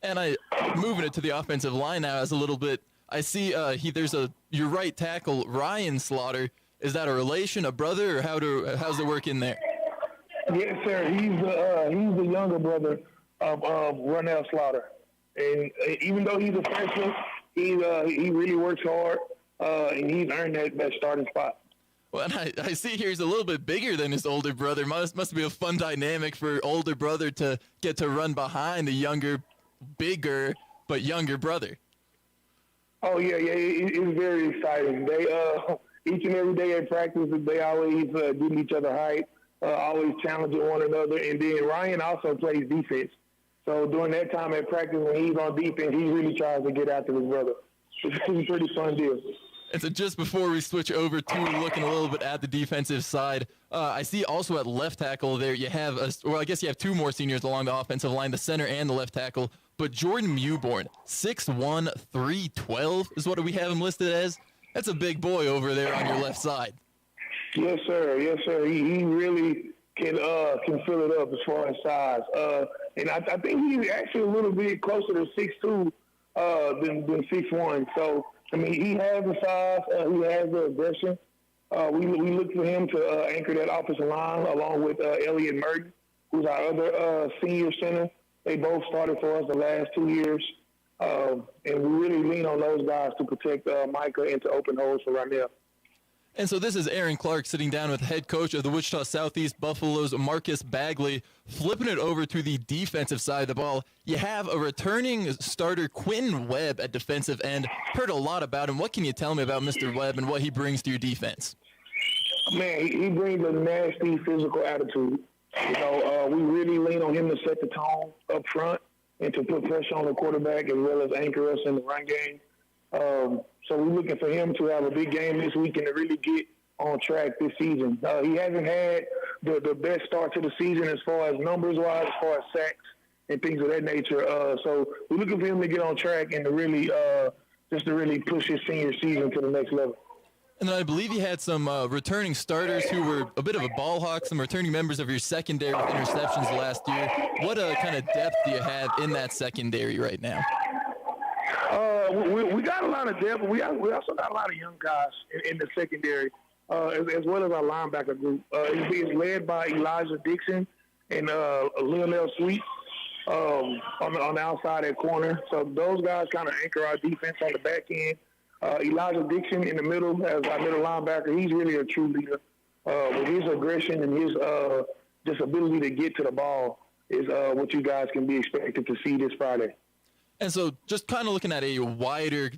And moving it to the offensive line now as a little bit. I see there's your right tackle, Ryan Slaughter. Is that a relation, a brother, or how's it work in there? Yes, sir. He's the younger brother of Ronell Slaughter, and even though he's a freshman, he really works hard, and he's earned that starting spot. Well, and I see here he's a little bit bigger than his older brother. Must be a fun dynamic for older brother to get to run behind the younger, bigger but younger brother. Oh yeah, it's very exciting. They each and every day at practice, they always getting each other hype, always challenging one another. And then Ryan also plays defense, so during that time at practice when he's on defense, he really tries to get after his brother. It's a pretty fun deal. And so just before we switch over to looking a little bit at the defensive side, I see also at left tackle there you have, I guess you have two more seniors along the offensive line, the center and the left tackle. But Jordan Mewborn, 6'1", 312 is what we have him listed as. That's a big boy over there on your left side. Yes, sir. Yes, sir. He really can fill it up as far as size. And I think he's actually a little bit closer to 6'2" than 6'1". So, I mean, he has the size. He has the aggression. We look for him to anchor that offensive line along with Elliot Merton, who's our other senior center. They both started for us the last 2 years. And we really lean on those guys to protect Micah and to open holes for Ronell. And so this is Aaron Clark sitting down with head coach of the Wichita Southeast Buffaloes, Marcus Bagley, flipping it over to the defensive side of the ball. You have a returning starter, Quentin Webb, at defensive end. Heard a lot about him. What can you tell me about Mr. Webb and what he brings to your defense? Man, he brings a nasty physical attitude. You know, we really lean on him to set the tone up front and to put pressure on the quarterback as well as anchor us in the run game. So we're looking for him to have a big game this week and to really get on track this season. He hasn't had the best start to the season as far as numbers-wise, as far as sacks and things of that nature. So we're looking for him to get on track and to really push his senior season to the next level. And then I believe you had some returning starters who were a bit of a ball hawk, some returning members of your secondary with interceptions last year. What kind of depth do you have in that secondary right now? We got a lot of depth. We also got a lot of young guys in the secondary, as well as our linebacker group. It's led by Elijah Dixon and Lionel Sweet on the outside at corner. So those guys kind of anchor our defense on the back end. Elijah Dixon in the middle as our middle linebacker. He's really a true leader. With his aggression and his just ability to get to the ball is what you guys can be expected to see this Friday. And so just kind of looking at a wider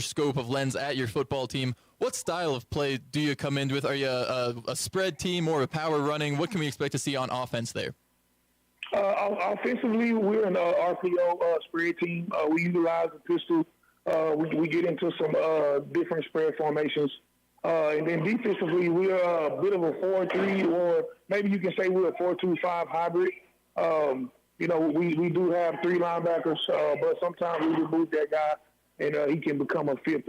scope of lens at your football team, what style of play do you come in with? Are you a spread team or a power running? What can we expect to see on offense there? Offensively, we're an RPO spread team. We utilize the pistol. We get into some different spread formations. And then defensively, we're a bit of a 4-3, or maybe you can say we're a 4-2-5 hybrid. You know, we do have three linebackers, but sometimes we remove that guy, and he can become a fifth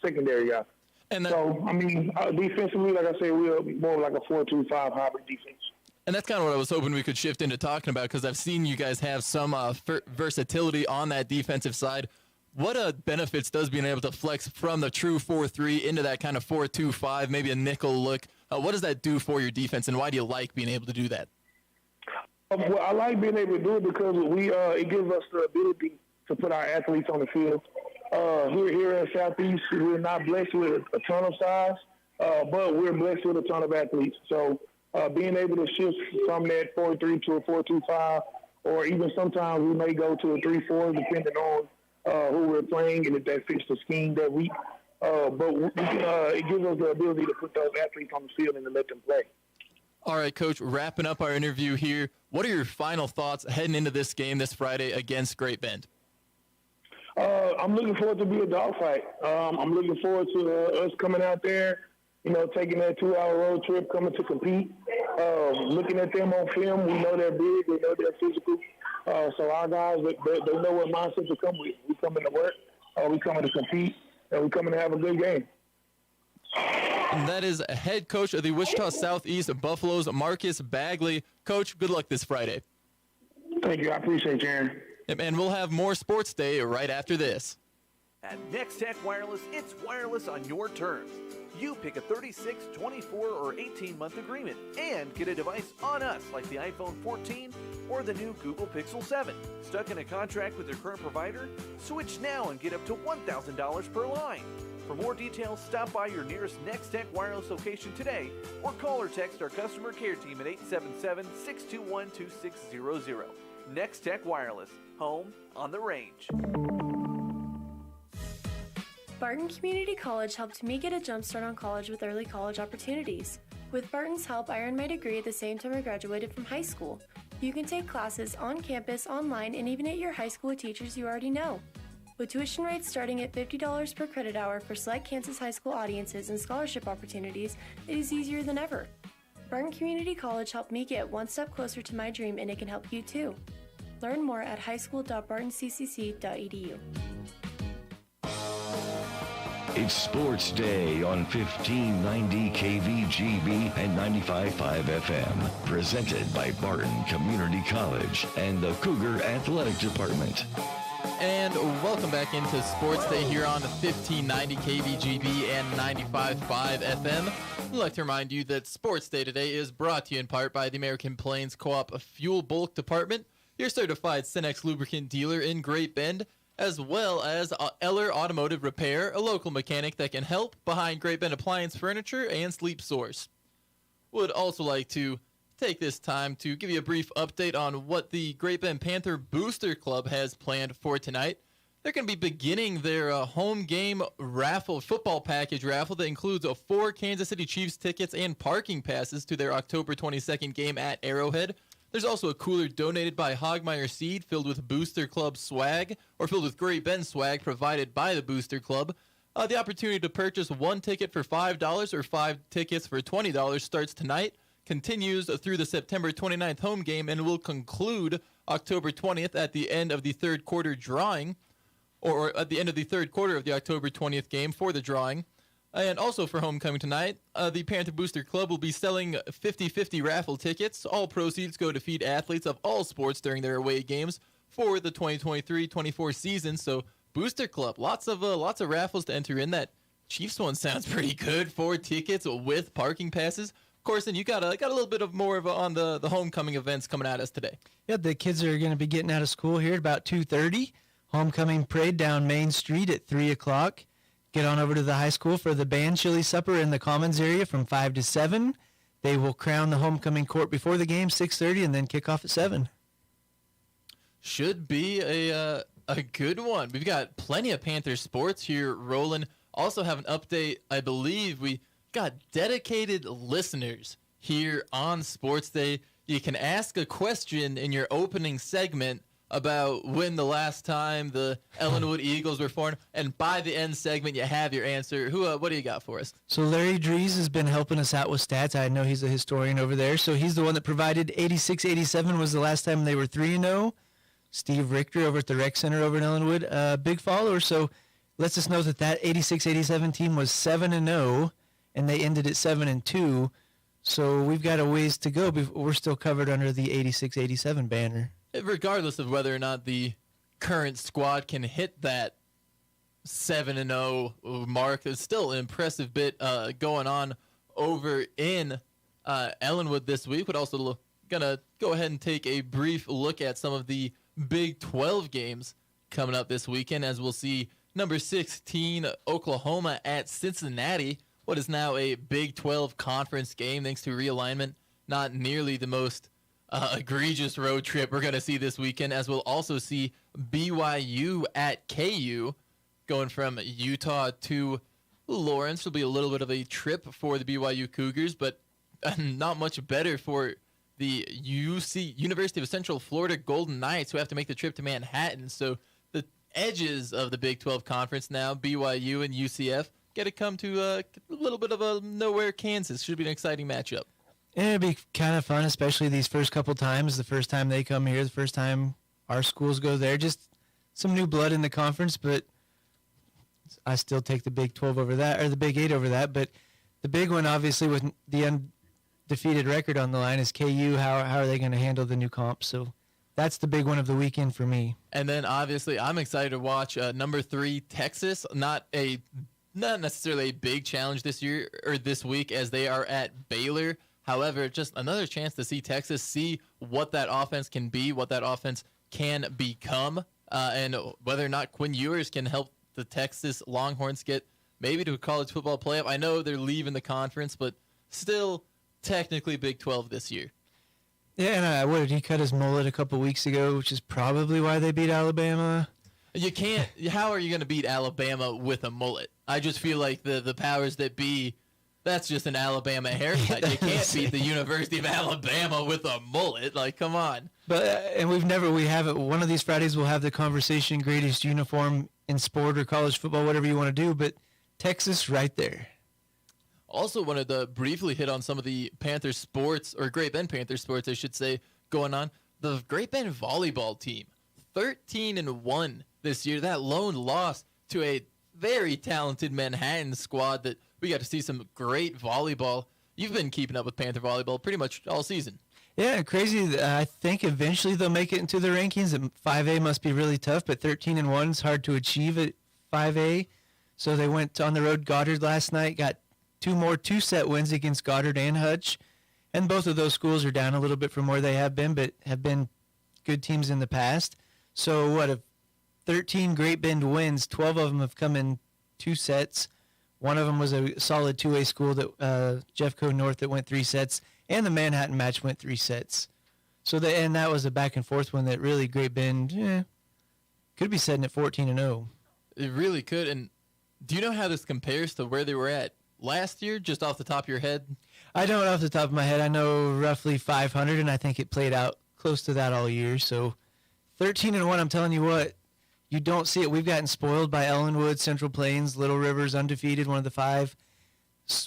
secondary guy. And so, I mean, defensively, like I said, we're more like a 4-2-5 hybrid defense. And that's kind of what I was hoping we could shift into talking about, because I've seen you guys have some versatility on that defensive side. What benefits does being able to flex from the true 4-3 into that kind of 4-2-5, maybe a nickel look? What does that do for your defense, and why do you like being able to do that? Well, I like being able to do it because it gives us the ability to put our athletes on the field. Here in Southeast, we're not blessed with a ton of size, but we're blessed with a ton of athletes. So being able to shift from that 4-3 to a 4-2-5, or even sometimes we may go to a 3-4, depending on who we're playing and if that fits the scheme that week. But it gives us the ability to put those athletes on the field and to let them play. All right, Coach, wrapping up our interview here, what are your final thoughts heading into this game this Friday against Great Bend? I'm looking forward to be a dogfight. I'm looking forward to us coming out there, taking that 2-hour road trip, coming to compete. Looking at them on film, we know they're big, we know they're physical. So our guys, they know what mindset to come with. We coming to work, we coming to compete, and we coming to have a good game. And that is head coach of the Wichita Southeast Buffaloes, Marcus Bagley. Coach, good luck this Friday. Thank you. I appreciate you, Aaron. And we'll have more Sports Day right after this. At NextTech Wireless, it's wireless on your terms. You pick a 36, 24, or 18-month agreement and get a device on us like the iPhone 14 or the new Google Pixel 7. Stuck in a contract with your current provider? Switch now and get up to $1,000 per line. For more details, stop by your nearest NextTech Wireless location today or call or text our customer care team at 877-621-2600. NextTech Wireless, home on the range. Barton Community College helped me get a jump start on college with early college opportunities. With Barton's help, I earned my degree at the same time I graduated from high school. You can take classes on campus, online, and even at your high school with teachers you already know. With tuition rates starting at $50 per credit hour for select Kansas high school audiences and scholarship opportunities, it is easier than ever. Barton Community College helped me get one step closer to my dream, and it can help you too. Learn more at highschool.bartoncccc.edu. It's Sports Day on 1590 KVGB and 95.5 FM. Presented by Barton Community College and the Cougar Athletic Department. And welcome back into Sports Day here on 1590 KVGB and 95.5 FM. I'd like to remind you that Sports Day today is brought to you in part by the American Plains Co-op Fuel Bulk Department, your certified Cenex lubricant dealer in Great Bend, as well as Eller Automotive Repair, a local mechanic that can help behind Great Bend Appliance Furniture and Sleep Source. Would also like to take this time to give you a brief update on what the Great Bend Panther Booster Club has planned for tonight. They're going to be beginning their home game raffle, football package raffle that includes 4 Kansas City Chiefs tickets and parking passes to their October 22nd game at Arrowhead. There's also a cooler donated by Hogmeyer Seed filled with Booster Club swag, or filled with Great Bend swag provided by the Booster Club. The opportunity to purchase 1 ticket for $5 or 5 tickets for $20 starts tonight, continues through the September 29th home game, and will conclude October 20th at the end of the third quarter drawing, or at the end of the third quarter of the October 20th game for the drawing. And also for homecoming tonight, the Panther Booster Club will be selling 50-50 raffle tickets. All proceeds go to feed athletes of all sports during their away games for the 2023-24 season. So Booster Club, lots of raffles to enter in. That Chiefs one sounds pretty good. 4 tickets with parking passes. Of course, and you got a little bit of more of on the homecoming events coming at us today. Yeah, the kids are going to be getting out of school here at about 2:30. Homecoming parade down Main Street at 3 o'clock. Get on over to the high school for the band chili supper in the Commons area from 5 to 7. They will crown the homecoming court before the game, 6:30, and then kick off at 7. Should be a good one. We've got plenty of Panther sports here rolling. Also have an update. I believe we got dedicated listeners here on Sports Day. You can ask a question in your opening segment about when the last time the Ellenwood Eagles were formed, and by the end segment, you have your answer. What do you got for us? So Larry Dries has been helping us out with stats. I know he's a historian over there, so he's the one that provided 86-87 was the last time they were 3-0. Steve Richter over at the Rec Center over in Ellenwood, big follower, so lets us know that 86-87 team was 7-0, and they ended at 7-2. So we've got a ways to go. We're still covered under the 86-87 banner. Regardless of whether or not the current squad can hit that 7-0 mark, there's still an impressive bit going on over in Ellenwood this week. We're also going to go ahead and take a brief look at some of the Big 12 games coming up this weekend, as we'll see number 16 Oklahoma at Cincinnati, what is now a Big 12 conference game thanks to realignment. Not nearly the most egregious road trip we're going to see this weekend, as we'll also see BYU at KU, going from Utah to Lawrence will be a little bit of a trip for the BYU Cougars, but not much better for the University of Central Florida Golden Knights, who have to make the trip to Manhattan. So the edges of the Big 12 Conference now, BYU and UCF, get to come to a little bit of a nowhere Kansas. Should be an exciting matchup. And it'd be kind of fun, especially these first couple times. The first time they come here, the first time our schools go there. Just some new blood in the conference, but I still take the Big 12 over that, or the Big 8 over that. But the big one, obviously, with the undefeated record on the line, is KU. How are they going to handle the new comp? So that's the big one of the weekend for me. And then, obviously, I'm excited to watch number 3 Texas. Not necessarily a big challenge this year or this week, as they are at Baylor. However, just another chance to see Texas, see what that offense can be, what that offense can become, and whether or not Quinn Ewers can help the Texas Longhorns get maybe to a college football playoff. I know they're leaving the conference, but still technically Big 12 this year. Yeah, and what did he cut his mullet a couple weeks ago, which is probably why they beat Alabama. You can't. How are you going to beat Alabama with a mullet? I just feel like the powers that be, that's just an Alabama haircut. You can't beat the University of Alabama with a mullet. Like, come on. But and we haven't. One of these Fridays we'll have the conversation, greatest uniform in sport or college football, whatever you want to do. But Texas, right there. Also wanted to briefly hit on some of the Panther sports, or Great Bend Panther sports, I should say, going on. The Great Bend volleyball team, 13-1 this year. That lone loss to a very talented Manhattan squad that we got to see some great volleyball. You've been keeping up with Panther volleyball pretty much all season. Yeah, crazy. I think eventually they'll make it into the rankings. 5A must be really tough, but 13-1 is hard to achieve at 5A. So they went on the road Goddard last night, got 2 more 2-set wins against Goddard and Hutch. And both of those schools are down a little bit from where they have been, but have been good teams in the past. So of 13 Great Bend wins, 12 of them have come in 2 sets. One of them was a solid 2A school, that Jeffco North, that went 3 sets, and the Manhattan match went 3 sets. So and that was a back and forth one that really Great Bend could be sitting at 14-0. It really could. And do you know how this compares to where they were at last year, just off the top of your head? I don't off the top of my head. I know roughly 500, and I think it played out close to that all year. So 13-1, I'm telling you what, you don't see it. We've gotten spoiled by Ellenwood, Central Plains, Little Rivers, undefeated, one of the 5.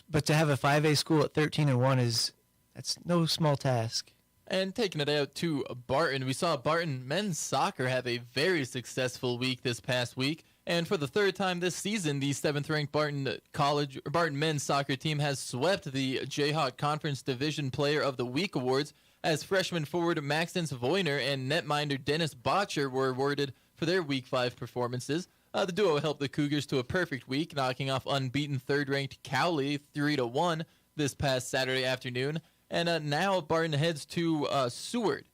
But to have a 5A school at 13-1 that's no small task. And taking it out to Barton, we saw Barton men's soccer have a very successful week this past week. And for the 3rd time this season, the 7th-ranked Barton men's soccer team has swept the Jayhawk Conference Division Player of the Week awards, as freshman forward Maxence Voyner and netminder Dennis Botcher were awarded for their Week 5 performances. The duo helped the Cougars to a perfect week, knocking off unbeaten 3rd-ranked Cowley 3-1 this past Saturday afternoon. And now Barton heads to Seward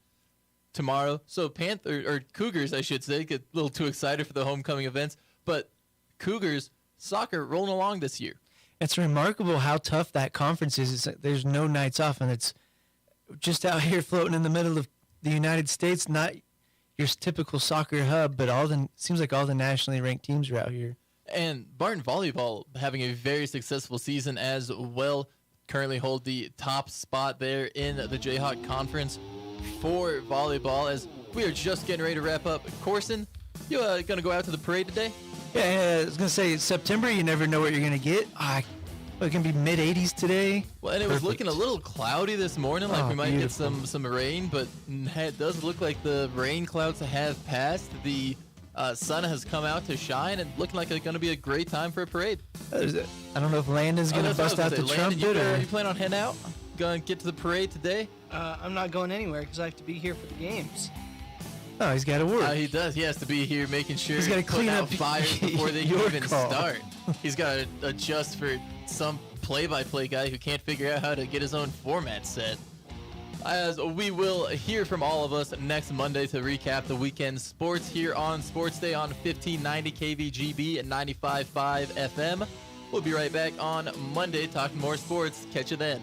tomorrow. So Cougars, I should say, get a little too excited for the homecoming events. But Cougars soccer rolling along this year. It's remarkable how tough that conference is. There's no nights off, and it's just out here floating in the middle of the United States. Not your typical soccer hub, but seems like all the nationally ranked teams are out here. And Barton volleyball having a very successful season as well. Currently hold the top spot there in the Jayhawk Conference for volleyball, as we are just getting ready to wrap up. Corson, you going to go out to the parade today? Yeah, I was going to say, September, you never know what you're going to get. It can be mid-80s today. Well, and it was looking a little cloudy this morning, like we might get some rain, but it does look like the rain clouds have passed. The sun has come out to shine, and looking like it's going to be a great time for a parade. I don't know if Landon's going to bust out the trumpet. You plan on heading out? Going to get to the parade today? I'm not going anywhere because I have to be here for the games. Oh, he's got to work. He does. He has to be here making sure he's got to clean out up fires before they can even start. He's got to adjust for some play-by-play guy who can't figure out how to get his own format set. As we will hear from all of us next Monday to recap the weekend sports here on Sports Day on 1590 KVGB and 95.5 FM. We'll be right back on Monday talking more sports. Catch you then.